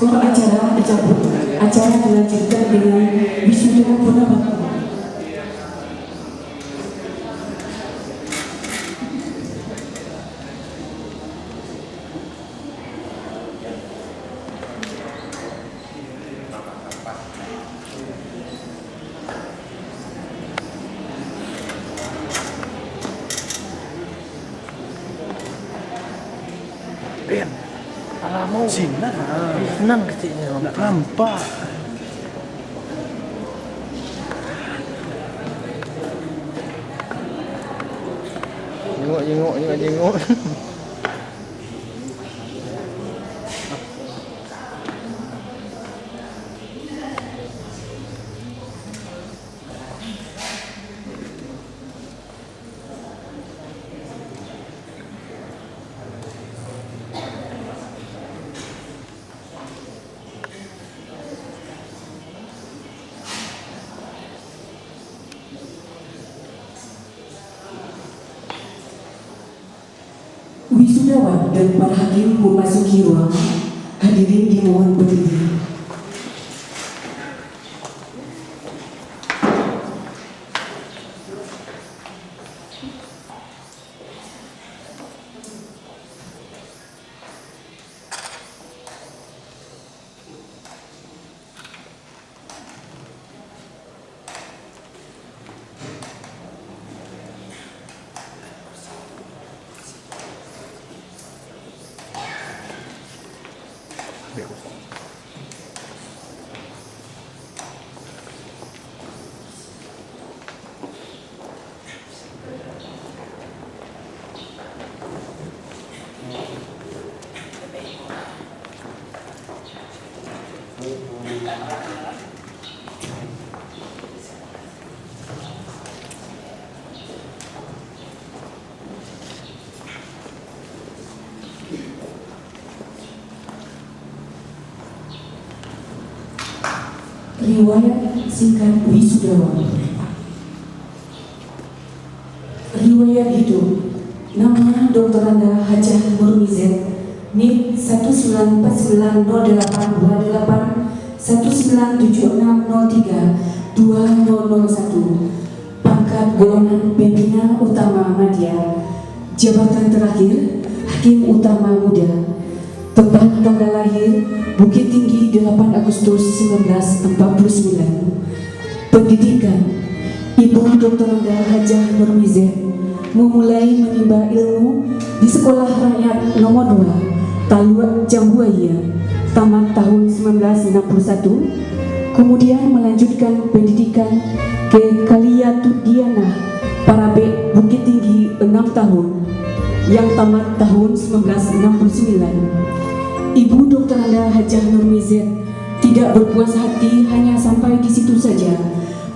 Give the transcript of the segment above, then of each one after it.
skor acara dicabut. Acara dilanjutkan dengan wisuda pendapat. Ben, alamu Cina, senang kecilnya nggak nampak. Jenguk. Wisudawan dan para hakim memasuki ruang. Hadirin dimohon berdiri. Riwayat singkat wisudawan. Riwayat hidup. Nama Dr. Anda Hajah Nurmizet, NIP 19490828 197603 2001. Pangkat golongan pembina utama Madya. Jabatan terakhir Hakim Utama Muda. Tempat tanggal lahir Bukit Tinggi 8 Agustus 1949. Pendidikan Ibu Dr. Anda Hajah Nurmizet memulai menimba ilmu di Sekolah Rakyat Nomor 2 Talua Jambuaya tamat tahun 1961, kemudian melanjutkan pendidikan ke Kaliyatudiana Parabek Bukit Tinggi 6 tahun yang tamat tahun 1969. Ibu Dr. Anda Hajah Nurmizet tidak berpuas hati hanya sampai di situ saja.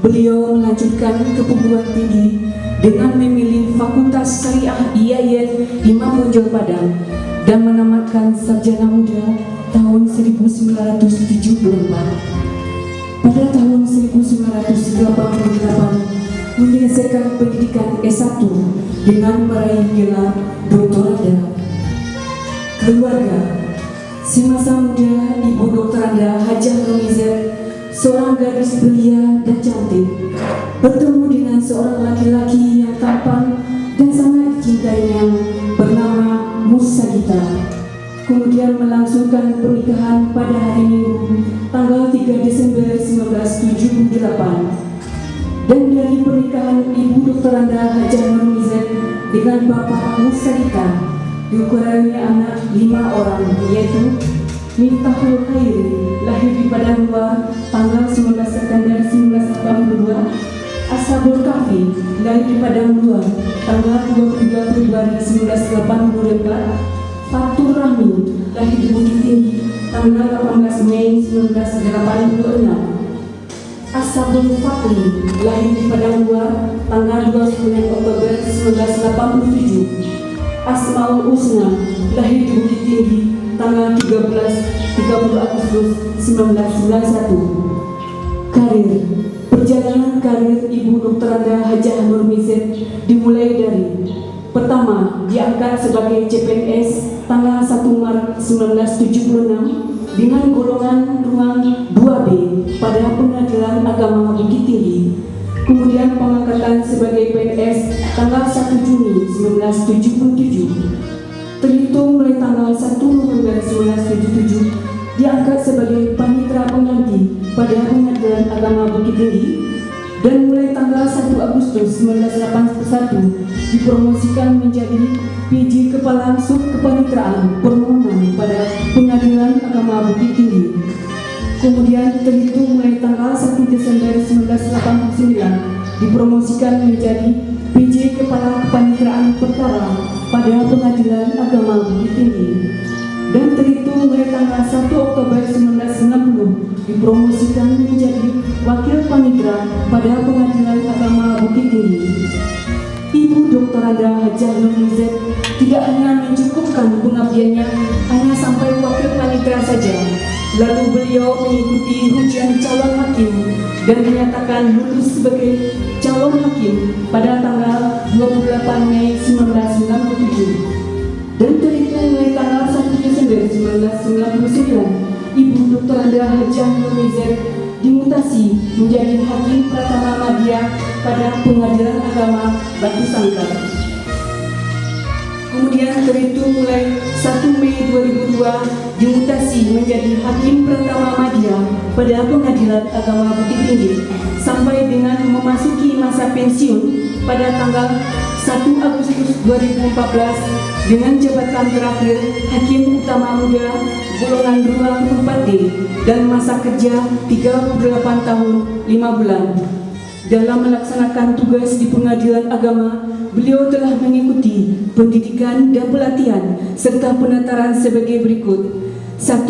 Beliau melanjutkan ke perguruan tinggi dengan memilih Fakultas Syariah IAIN Imam Bonjol Padang dan menamatkan sarjana muda tahun 1974. Pada tahun 1988 menyelesaikan pendidikan S1 dengan meraih gelar doktoranda. Keluarga. Semasa muda, Ibu Dr. Anda Hajah Nurmizet, seorang gadis belia dan cantik, bertemu dengan seorang laki-laki yang tampan dan sangat dicintainya bernama Musa Gita. Kemudian melangsungkan pernikahan pada hari Minggu, tanggal 3 Desember 1978. Dan dari pernikahan Ibu Dr. Anda Hajah Nurmizet dengan Bapak Musa Gita, dikurangnya anak 5 orang, yaitu Miftahul Khairi, lahir di Padang Luar tanggal 19 September 1982, Ashabul Kahfi, lahir di Padang Luar tanggal 23 Februari 1984, Fatur Rahmi, lahir di Bukit Tinggi tanggal 18 Mei 1986, Ashabul Fakri, lahir di Padang Luar tanggal 29 Oktober 1987, Asmaul Husna, lahir di Bukit Tinggi tanggal 30 Agustus 1991. Karir. Perjalanan karir Ibu Dr. Anda Hajah Nurmizet dimulai dari: pertama, diangkat sebagai CPNS tanggal 1 Maret 1976 dengan golongan ruang 2B pada Pengadilan Agama Bukit Tinggi. Kemudian pengangkatan sebagai PNS tanggal 1 Juni 1977. Terhitung mulai tanggal 1 November 1977 diangkat sebagai panitera pengganti pada Pengadilan Agama Bukit Tinggi, dan mulai tanggal 1 Agustus 1981 dipromosikan menjadi PJ Kepala Sub Kepaniteraan Permohonan pada Pengadilan Agama Bukit Tinggi. Kemudian terhitung mulai tanggal 1 Desember 1989 dipromosikan menjadi PJ Kepala Kepaniteraan Perkara pada Pengadilan Agama Bukit Tinggi. Dan terhitung mulai tanggal 1 Oktober 1990 dipromosikan menjadi Wakil Panitera pada Pengadilan Agama Bukit Tinggi. Ibu Dr. Anda Hajah Nurmizet tidak hanya mencukupkan pengabdiannya hanya sampai Wakil Panitera saja. Lalu beliau mengikuti ujian calon hakim dan dinyatakan lulus sebagai calon hakim pada tanggal 28 Mei 1997. Dan terhitung mulai tanggal 1 Desember 1999, Ibu Dr. Anda Hajah Nurmizet dimutasi menjadi Hakim Pratama Madya pada Pengadilan Agama Batu Sangkar. Kemudian terhitung mulai 1 Mei 2002 dimutasi menjadi Hakim Pratama Madya pada Pengadilan Agama Bukit Tinggi sampai dengan memasuki masa pensiun pada tanggal 1 Agustus 2014 dengan jabatan terakhir Hakim Utama Muda golongan ruang 4D dan masa kerja 38 tahun 5 bulan. Dalam melaksanakan tugas di Pengadilan Agama, beliau telah mengikuti pendidikan dan pelatihan serta penataran sebagai berikut. 1.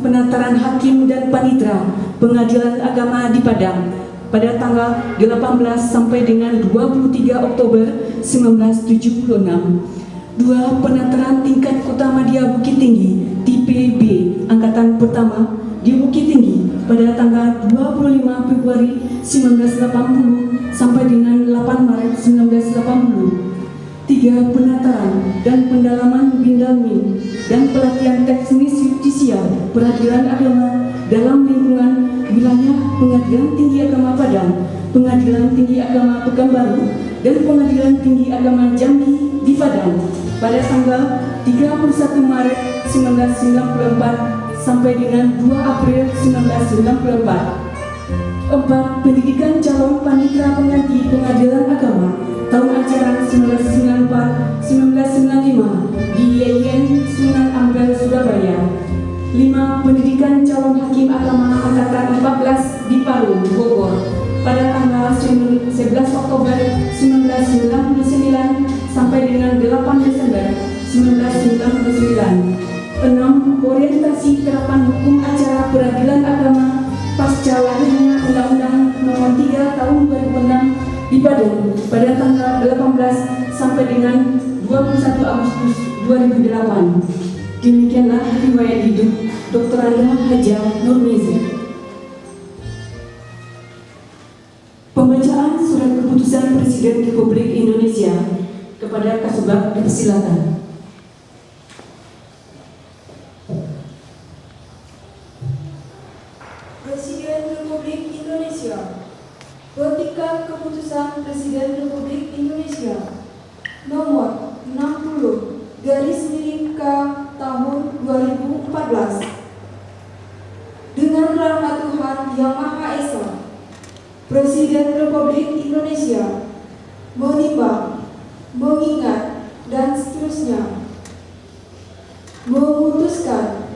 Penataran Hakim dan Panitera Pengadilan Agama di Padang pada tanggal 18 sampai dengan 23 Oktober 1976. 2. Penataran Tingkat Kota Madya Bukit Tinggi TPB Angkatan Pertama di Bukit Tinggi pada tanggal 25 Februari 1980 sampai dengan 8 Maret 1980. 3. Penataran dan pendalaman Bindalmin dan pelatihan teknis yudisial peradilan agama dalam lingkungan wilayah Pengadilan Tinggi Agama Padang, Pengadilan Tinggi Agama Pekanbaru, dan Pengadilan Tinggi Agama Jambi di Padang pada tanggal 31 Maret 1994 sampai dengan 2 April 1994. 4. Pendidikan calon panitera pengganti Pengadilan Agama tahun ajaran 1994-1995 di YIN Sunan Ampel, Surabaya. 5. Pendidikan calon hakim agama angkatan 14 di Palu, Bogor pada tanggal 11 Oktober 1999 sampai dengan 8 Desember 1999. 6. Orientasi terapan hukum acara peradilan agama pasca lahirnya Undang-Undang Nomor 3 Tahun 2006 di Padang pada tanggal 18 sampai dengan 21 Agustus 2008. Demikianlah riwayat hidup Dr. Anda Hajah Nurmizet. Pembacaan surat keputusan Presiden Republik Indonesia kepada Kasubag dipersilakan. Presiden Republik Indonesia. Petikan Keputusan Presiden Republik Indonesia Nomor 60/K tahun 2014. Dengan rahmat Tuhan Yang Maha Esa, Presiden Republik Indonesia menimbang, mengingat, dan seterusnya memutuskan,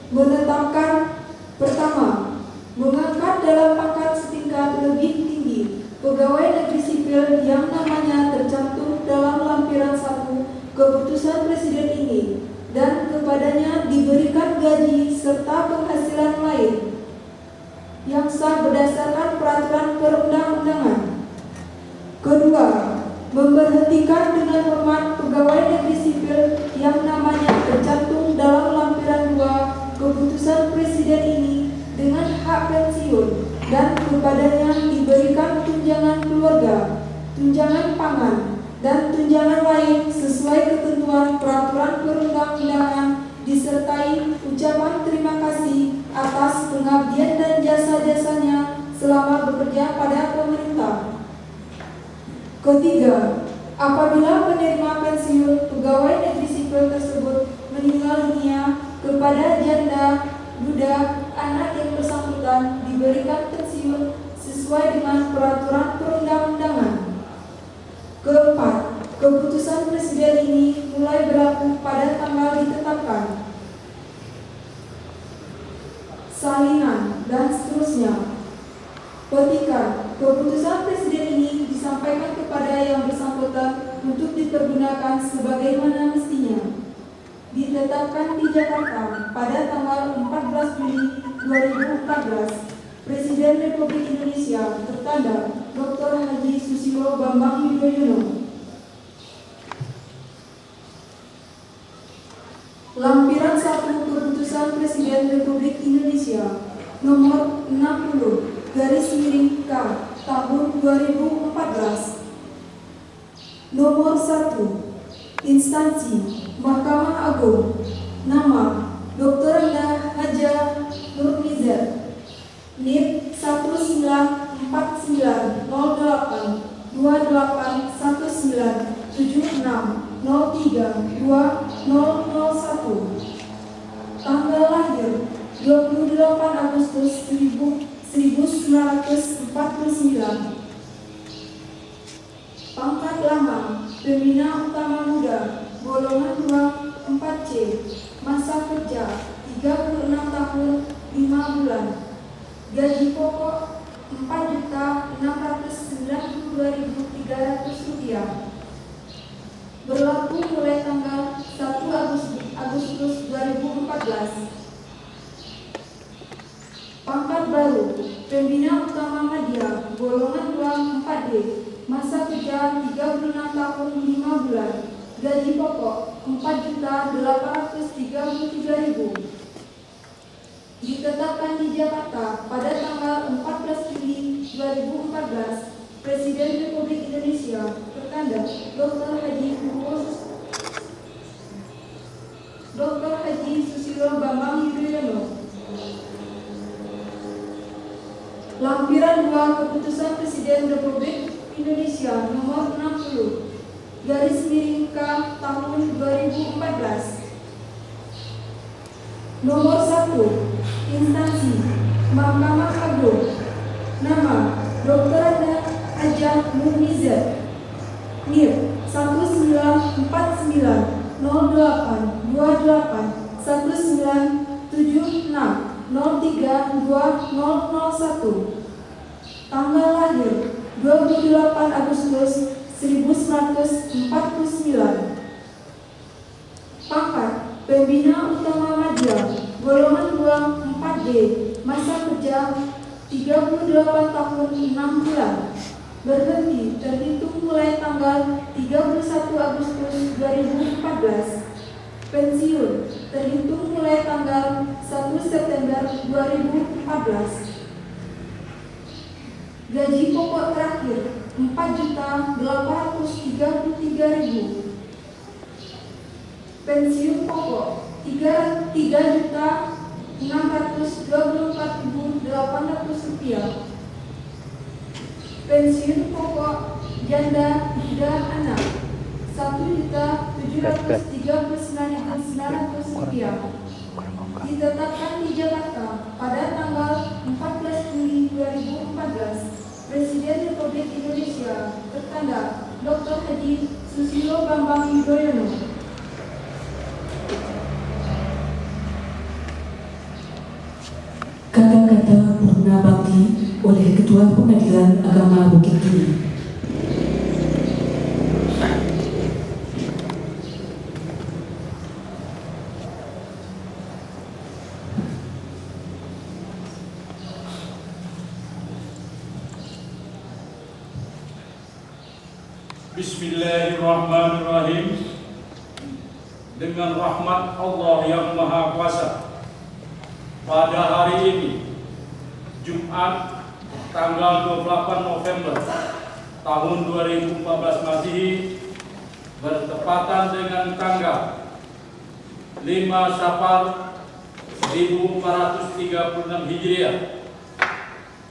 menetapkan: pertama, mengangkat dalam pangkat setingkat lebih tinggi pegawai negeri sipil yang namanya tercantum dalam lampiran 1 keputusan Presiden ini dan kepadanya diberikan gaji serta penghasilan lain yang sah berdasarkan peraturan perundang-undangan. Kedua, memberhentikan dengan hormat pegawai negeri sipil yang namanya tercantum dalam lampiran 2 keputusan Presiden ini dengan hak pensiun dan kepadanya diberikan tunjangan keluarga, tunjangan pangan, dan tunjangan lain sesuai ketentuan peraturan perundang-undangan disertai ucapan terima kasih pengabdian dan jasa-jasanya selama bekerja pada pemerintah. Ketiga, apabila penerima pensiun pegawai negeri sipil tersebut meninggal dunia, kepada janda, duda, anak yang bersangkutan diberikan pensiun sesuai dengan peraturan perundang-undangan. Keempat, keputusan Presiden ini mulai berlaku pada tanggal ditetapkan. Salinan dan seterusnya. Petikan, keputusan Presiden ini disampaikan kepada yang bersangkutan untuk dipergunakan sebagaimana mestinya. Ditetapkan di Jakarta pada tanggal 14 Juli 2014, Presiden Republik Indonesia tertanda Dr. Haji Susilo Bambang Yudhoyono. Lampiran 1 Keputusan Presiden Republik Indonesia Nomor 60/K Tahun 2014. Nomor 1. Instansi Mahkamah Agung. Nama Dr. Anda Haja Nurmizat. NIP 19481976032001. Tanggal lahir 28 Agustus 1949. Pangkat lama Pembina Utama Muda golongan 2 4C. Masa kerja 36 tahun 5 bulan. Gaji pokok Rp4.692.300. Berlaku mulai tanggal 1 Agustus 2014. Pangkat baru Pembina Utama Madya golongan 2 4D. Masa kerja 36 tahun 5 bulan. Gaji pokok Rp4.833.000. Ditetapkan di Jakarta pada tanggal 14 Juli 2014, Presiden Republik Indonesia tertanda Dr. Haji Susilo Bambang Yudhoyono. Lampiran 2 Keputusan Presiden Republik Indonesia Nomor 60/K Tahun 2014. Nomor 1. Instansi Mahkamah Agung. Nama Dr. Anda Haja Nurmizat. NIP 19481976032001. Tanggal lahir 28 Agustus 1949. Pangkat Pembina Utama Madya golongan 2 4D. Masa kerja 38 tahun 6 bulan. Berhenti terhitung mulai tanggal 31 Agustus 2014. Pensiun terhitung mulai tanggal 1 September 2014. Gaji pokok terakhir Rp4.833.000. Pensiun pokok Rp3.624.800. Pensiun pokok janda dan anak Rp1.739.900. Ditetapkan di Jakarta pada tanggal 14 Juli 2014, Presiden Republik Indonesia tertanda Dr. Haji Susilo Bambang Yudhoyono. Kata-kata Purna Bakti oleh Ketua Pengadilan Agama Bukit Tinggi. Bismillahirrahmanirrahim. Dengan rahmat Allah yang Maha Kuasa, pada hari ini Jumat tanggal 28 November tahun 2014 Masehi, bertepatan dengan tanggal 5 Safar 1436 Hijriah.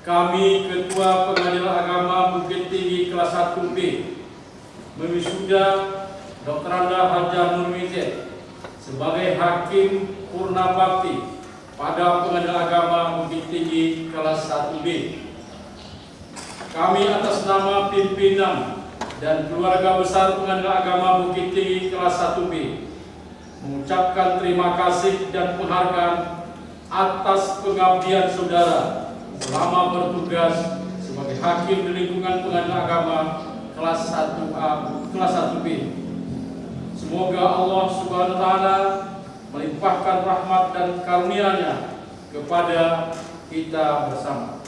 Kami Ketua Pengadilan Agama Bukit Tinggi kelas 1B mewisuda Dr. Anda Hajar Nurmize sebagai Hakim Purna Bakti pada Pengadilan Agama Bukit Tinggi kelas 1B. Kami atas nama pimpinan dan keluarga besar Pengadilan Agama Bukit Tinggi kelas 1B mengucapkan terima kasih dan penghargaan atas pengabdian saudara selama bertugas sebagai hakim di lingkungan Pengadilan Agama kelas 1A, kelas 1B. Semoga Allah Subhanahu wa taala melimpahkan rahmat dan karunia-Nya kepada kita bersama.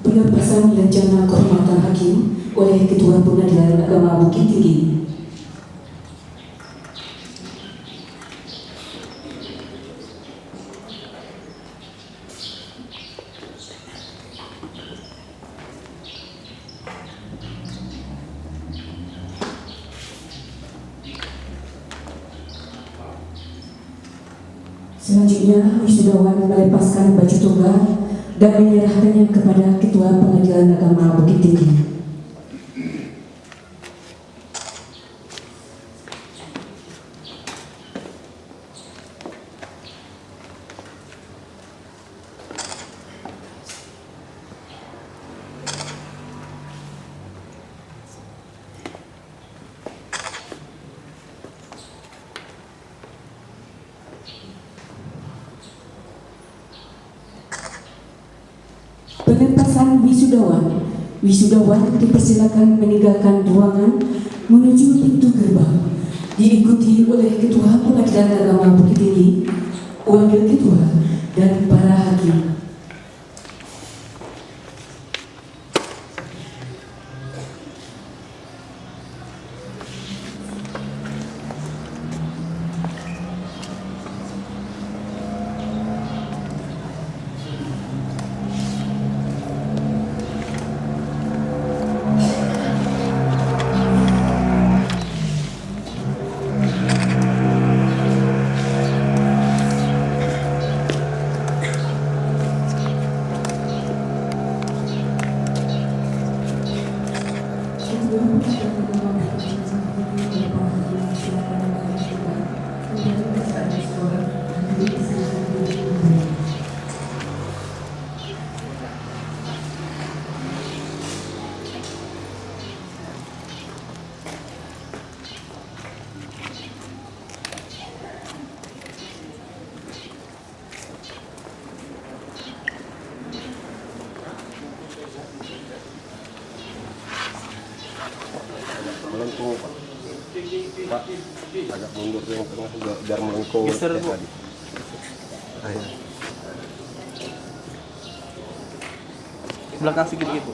Pengapasan Rencana Kehormatan Hakim oleh Ketua Pengadilan Agama Bukit Tinggi. Selanjutnya, wisudawan melepaskan baju toga dan menyerahkannya kepada Ketua Pengadilan Agama Bukit Tinggi. Pelepasan wisudawan dipersilakan meninggalkan ruangan menuju pintu gerbang, diikuti oleh Ketua Pengadilan Agama Bukit Tinggi, Wakil Ketua, dan para hakim. Melengkung Pak, agak mundur yang tengah biar melengkung Geser, Bu. tadi. Ayo. Belakang sedikit Bu.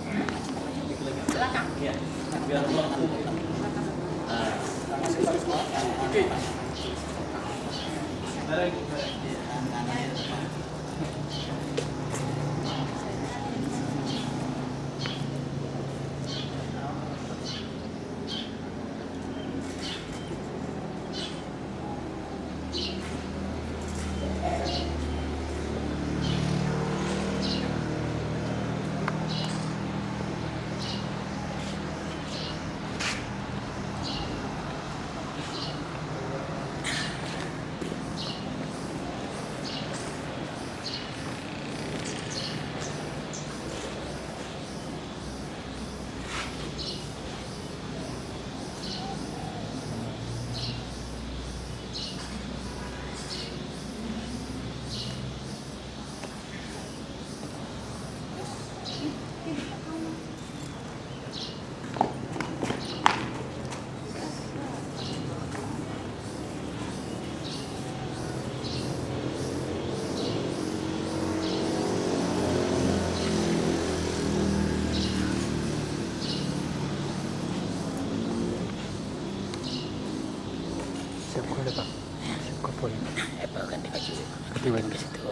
Siap kok Pak. Siap kok poin. Apa kan dikasih Ketiban. di situ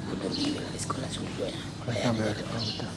untuk di sekolah sudah ya. Kelas 16. Oh, betul.